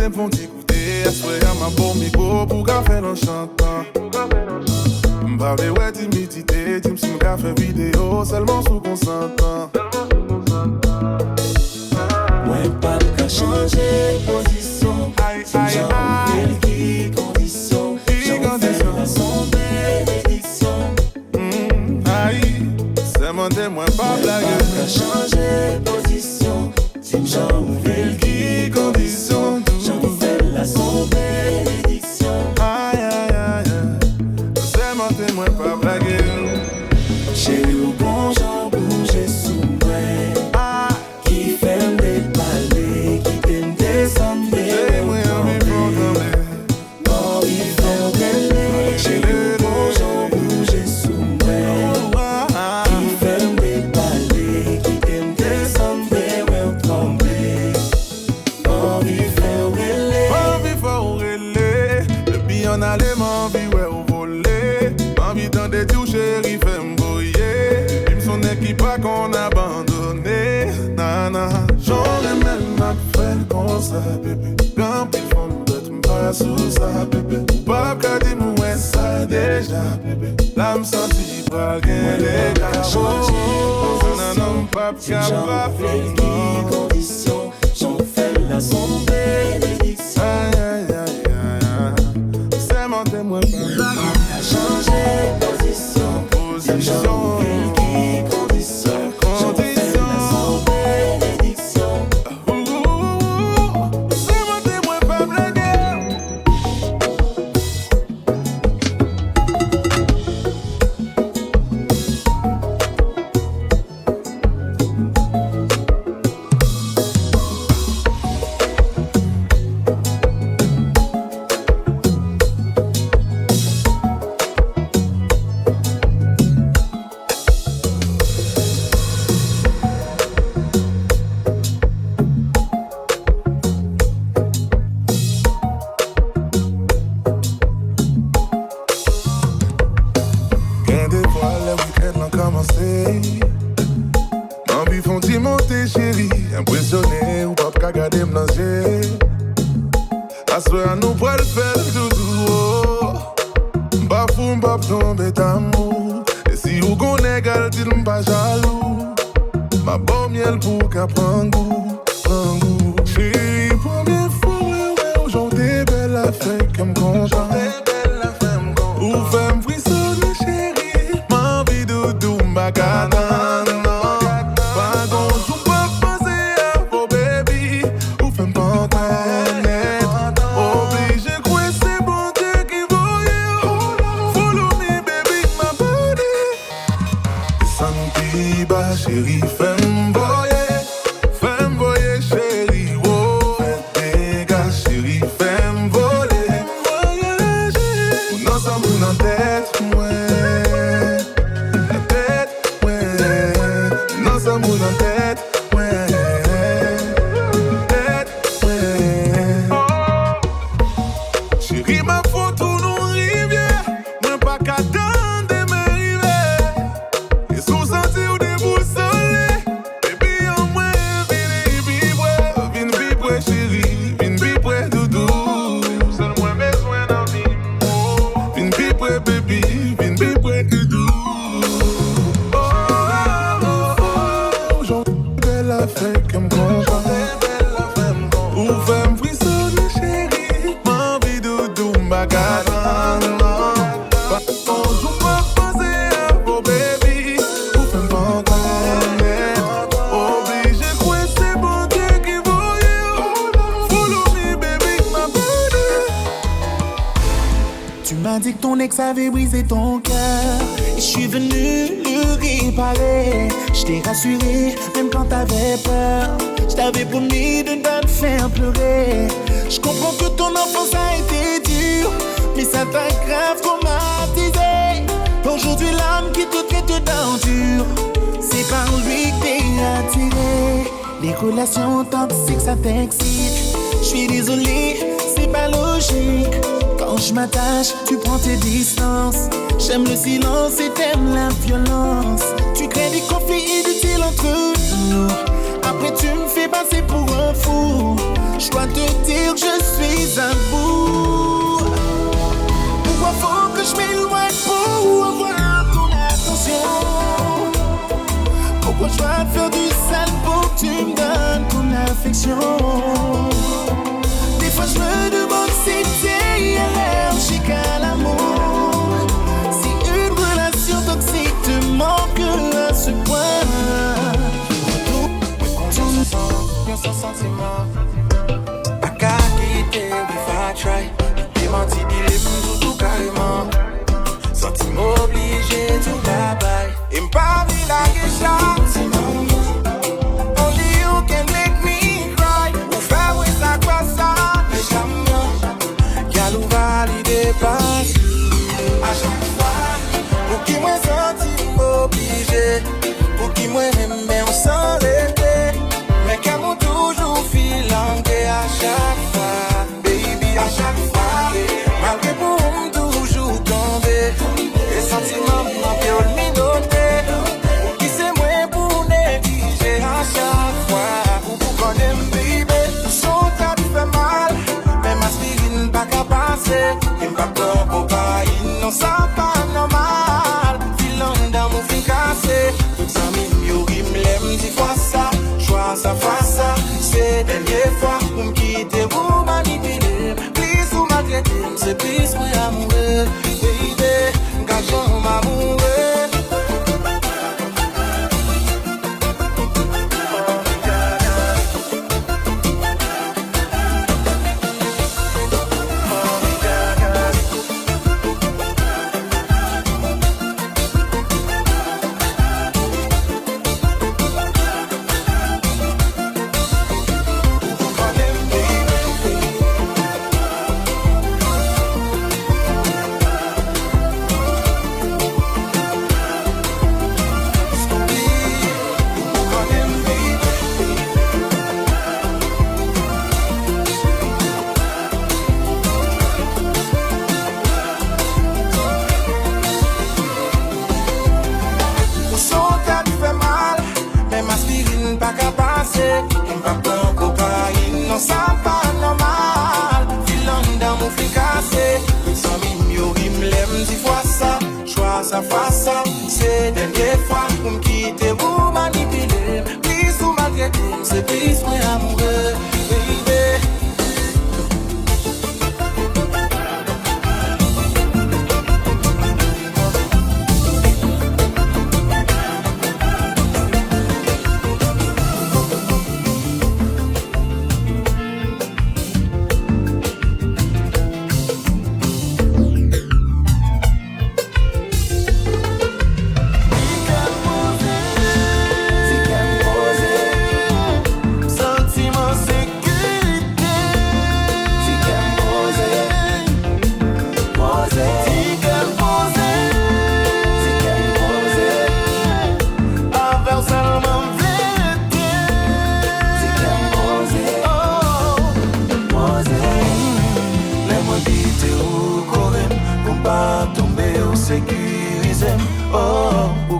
t'aimes font t'écouter. Assoyez à ma bon micro pour qu'à faire en chantant. M'parle ouais timidité, dis-moi si m'qu'a fait vidéo seulement sous consentant. Ouais, pas qu'à changer position. J'en ouvre qui condition. J'en fais la son bénédiction. Aïe, c'est mon témoin pas blague. Pas qu'à changer position. J'en ouvre qui condition. J'en fais la son bénédiction. Aïe, aïe, aïe, c'est mon témoin pas blague. Chérie ou bon, j'en bouge sous moi. Qui fait me déballer, qui t'aime descendre. Pas qu'on abandonné, nana. J'aurais même à faire comme ça, bébé. Quand il faut me battre, pas sous ça, bébé. Pas qu'à dire, ouais, ça déjà, bébé. Là, me sentis pas gain, les gars. Non, pas capable. Qui condition, j'en fais la son bénédiction. Aïe, aïe, aïe, aïe. C'est mon témoin, pas changer position. Position. Impressionné ou pas qu'à garder m'lancer. Assoir nous pour le faire doudou. M'pas fou, m'pas tomber d'amour. Et si vous connaissez gal, dis-le pas jaloux. Ma bon miel pour qu'à prendre goût, prendre goût. Chérie, première fois, ouais, aujourd'hui, belle affaire qui me content. Ou fait m'frissonner, chérie. M'envie doudou, m'bagana. Chérie, fais-moi voyer, chérie, oh. Fais dégâts, chérie, fais-moi voler. Non, ça me dans tête, ouais. La tête, ouais. Non, ça me dans tête, ouais. Tête, ouais. Chérie, ma photo nous rivière. Moi, pas qu'à attendre m'arriver. Et sous sentir dit que ton ex avait brisé ton cœur. Et je suis venu le réparer. Je t'ai rassuré, même quand t'avais peur. Je t'avais promis de ne pas te faire pleurer. Je comprends que ton enfance a été dure, mais ça t'a grave traumatisé. Aujourd'hui, l'âme qui te traite d'endure, c'est par lui que t'es attiré. Les relations toxiques, ça t'excite. Je suis désolé, c'est pas logique. Quand je m'attache, tu prends tes distances. J'aime le silence et t'aimes la violence. Tu crées des conflits inutiles entre nous. Après tu me fais passer pour un fou. je dois te dire que je suis un bout. Pourquoi faut que je m'éloigne pour avoir ton attention? Pourquoi je dois faire du sale pour que tu me donnes ton affection? Des fois je me demande si t'es allergique à l'amour, si une relation toxique te manque à ce point. Yon son sentiment pas qu'à quitter, if I try. T'es menti, dis-le tout carrément. Sentiment obligé, tout bye-bye. Et m'pas mis la guécha. Only you can make me cry. Ou faire oui ça quoi ça. Mais jamais y'a l'ou validé passe. À chaque fois pour qui moi sentiment obligé, pour qui moi aimé on s'en l'été. Mais qu'amour toujours filangué à chaque fois, baby à chaque fois. Malgré pour toujours tomber, les sentiments m'en minoter. Pour qui c'est moi pour négliger à chaque fois. Ou pour qu'on aime baby, son tas fait mal. Mais ma spirine pas qu'à passer. Il m'a pas cocaïne, non ça pas normal. Filant dans mon fin cassé. Tout ça m'y m'l'aime 10 fois ça. Ça fasse ça, c'est dernière fois pour me quitter, vous manipuler. Please, vous m'agréez, c'est plus moi amoureux. Baby, gageons m'amoureux. Ça fasse ça, c'est dernière fois pour me quitter, vous manipuler. Please, vous m'agréez, c'est plus moi amoureux, baby.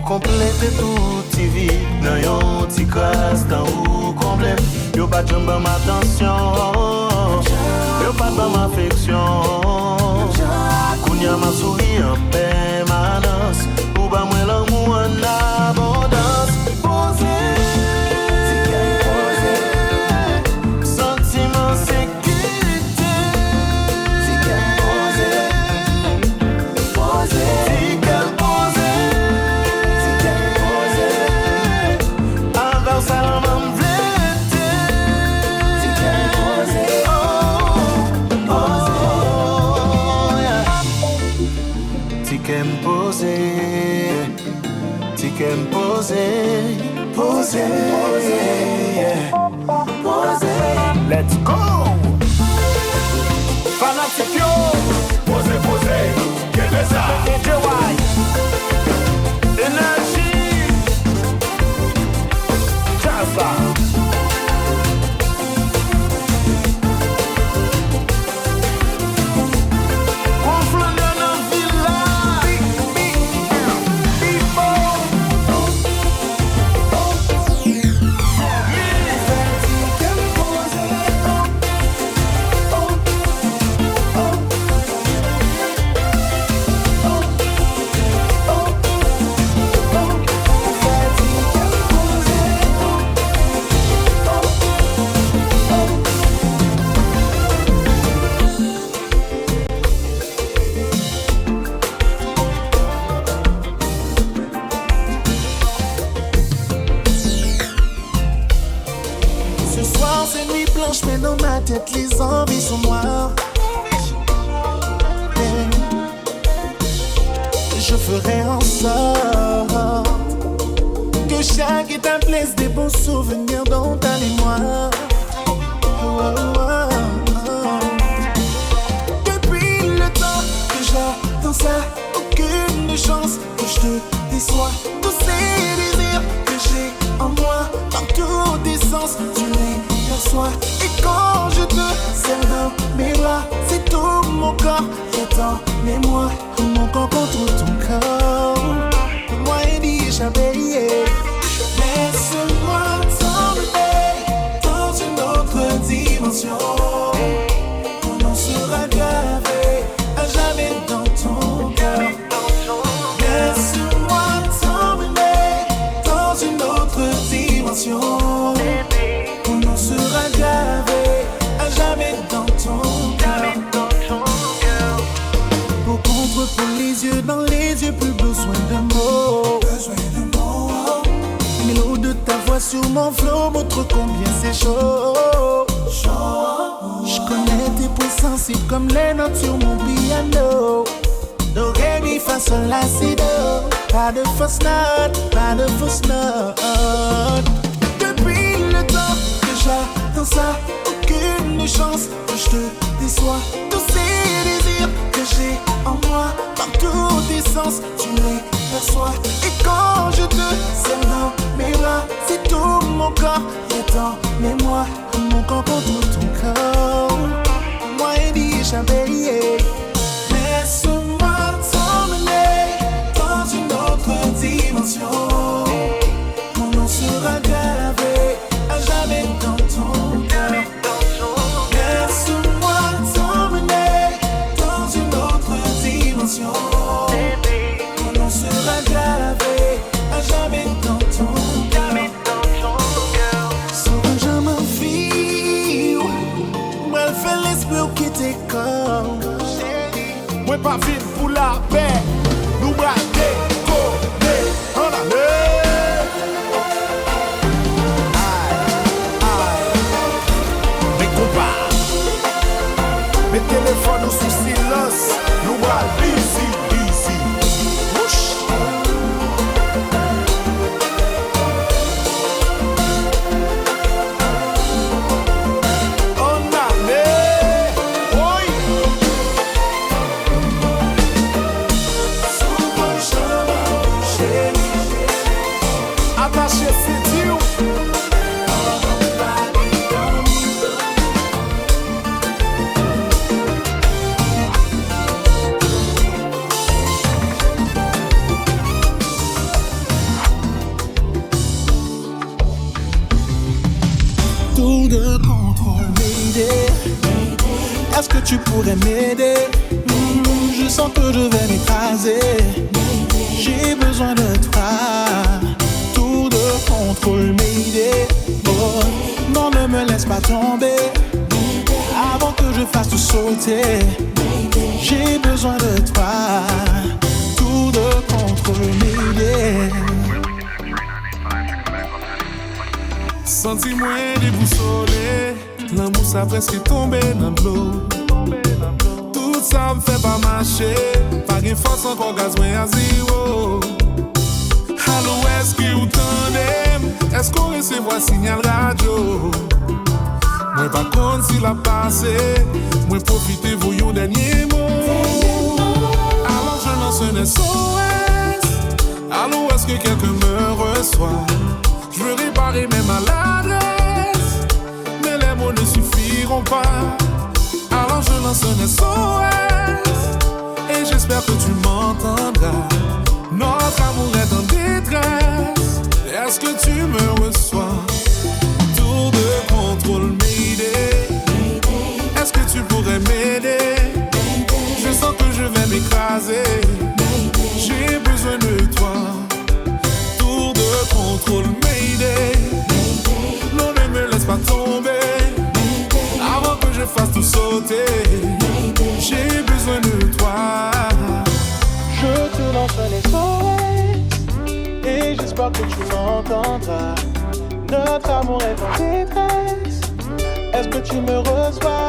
Compléter tout ti vide dans yon ti crasse dans ou comblé. Yo pas de ma attention, yo pas de ma affection. Kounya ma souris en permanence, ou ba moi l'amour en abondance. Sentiment sécurité. Poser. Let's go. Fanatic yo. Poser. Qu'est-ce que ça? Énergie. Chasa. tête, les envies sont noires. Je ferai en sorte que chaque étape laisse des bons souvenirs dans ta mémoire. Depuis le temps que j'attends ça, aucune chance que je te déçois. Tous ces désirs que j'ai en moi, dans tous tes sens, tu les perçois. Et quand je te serre dans mes bras, c'est tout mon corps qui attend mémoire. Mon corps contre ton corps, moi et dit jamais. Laisse-moi t'emmener dans une autre dimension. Mon nom sera gravé à jamais dans ton cœur. Laisse-moi t'emmener dans une autre dimension. Mon nom sera gravé à jamais dans ton cœur. Pour contre pour les yeux, dans les yeux, plus besoin de mots. Mais l'eau de ta voix sur mon flot montre combien c'est chaud. Je connais tes points sensibles comme les notes sur mon piano. Do, ré, mi, fa, sol, la, si, do. Pas de fausse note, pas de fausse note. Depuis le temps que j'attends ça, aucune chance que je te déçois. Tous ces désirs que j'ai en moi, dans tous tes sens, tu les perçois. Et quand je te serre dans mes bras, c'est tout mon corps qui est en mémoire. Mon corps contre ton corps, moi et dit jamais. Laisse-moi t'emmener dans une autre dimension. Mon nom sera gravé à jamais dans ton cœur. Laisse-moi t'emmener dans une autre dimension. Mon nom sera gravé à jamais dans ton cœur. Sauve jamais vie, moi elle fait l'esprit qui t'écolle. Moi pas vite pour la paix, nous braquer, coller, en allée. Aïe, mes compas, mes téléphones sous silence, nous braquer ici. Ouch. En allée, oui. Attaché, c'est Dieu. Tour de contrôle, m'aider. Est-ce que tu pourrais m'aider? Je sens que je vais m'écraser. J'ai besoin de toi. Tour de contrôle, m'aider. Oh, non, ne me laisse pas tomber. Avant que je fasse tout sauter. J'ai besoin de toi. Tour de contrôle, m'aider. Senti moins déboussolé, l'amour ça presque tombé dans l'eau. Tout ça me fait pas marcher, pas de force encore gaz moins à zéro. Allô, est-ce que vous tendez? Est-ce qu'on recevra signal radio? Moi pas compte s'il a passé, moi profitez vous yon dernier mot. Alors je lance un SOS. Allô, est-ce que quelqu'un me reçoit? Je veux réparer mes maladresses, mais les mots ne suffiront pas. Alors je lance un SOS, et j'espère que tu m'entendras. Notre amour est en détresse, est-ce que tu me reçois? Tour de contrôle, m'aider. Est-ce que tu pourrais m'aider? Je sens que je vais m'écraser, j'ai besoin de toi. Tour de contrôle, m'aider. Non, ne me laisse pas tomber avant que je fasse tout sauter. J'ai besoin de toi. Je te lance un SOS et j'espère que tu m'entendras. Notre amour est en détresse, Est-ce que tu me reçois?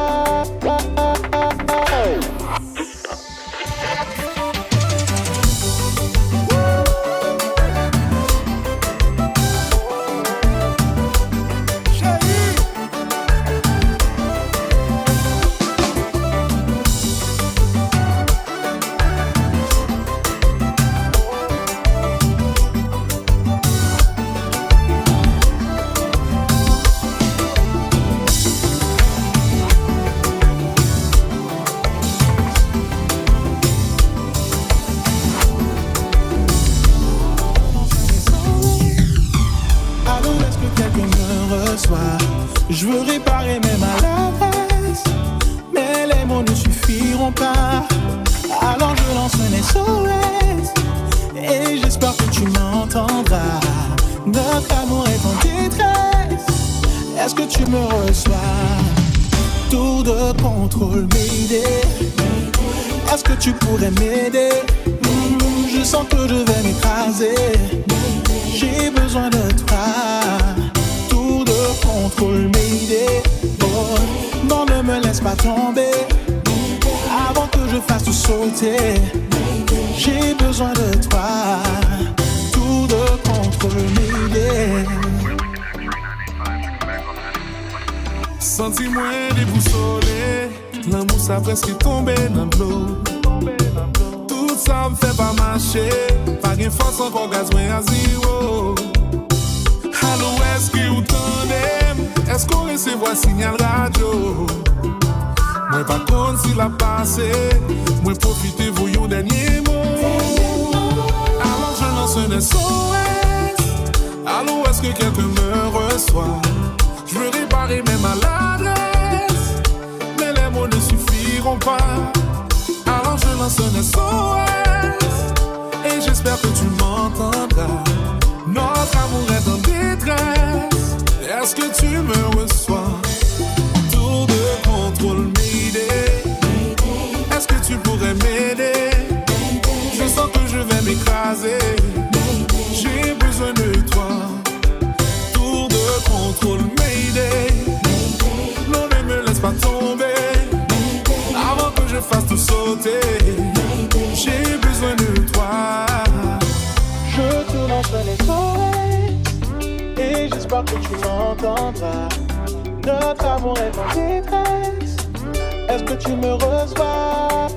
Je veux réparer mes maladresses, mais les mots ne suffiront pas. Alors je lance un SOS et j'espère que tu m'entendras. Notre amour est en détresse. Est-ce que tu me reçois? Tour de contrôle, Mayday. Est-ce que tu pourrais m'aider? Je sens que je vais m'écraser. J'ai besoin de toi. Contrôle Mayday, oh, non ne me laisse pas tomber avant que je fasse tout sauter. J'ai besoin de toi, tout de contrôle Mayday. Senti-moi déboussolé, l'amour ça presque tombé dans l'eau. Tout ça me fait pas marcher, pas de force encore gaz à zéro. Allô, est-ce que vous tendez? Est-ce qu'on recevoir signal radio? Moi pas contre s'il a passé, moi profitez vous yon dernier mot. Alors je lance un SOS. Allô, est-ce que quelqu'un me reçoit? Je veux réparer mes maladresses, mais les mots ne suffiront pas. Alors je lance un SOS et j'espère que tu m'entendras. Notre amour est en détresse. Est-ce que tu me reçois? Tour de contrôle Mayday. Est-ce que tu pourrais m'aider? Je sens que je vais m'écraser. J'ai besoin de toi. Tour de contrôle Mayday. Non, ne me laisse pas tomber avant que je fasse tout sauter. J'ai besoin de toi. Je te lance un SOS et j'espère que tu m'entendras. Notre amour est en détresse. Est-ce que tu me reçois?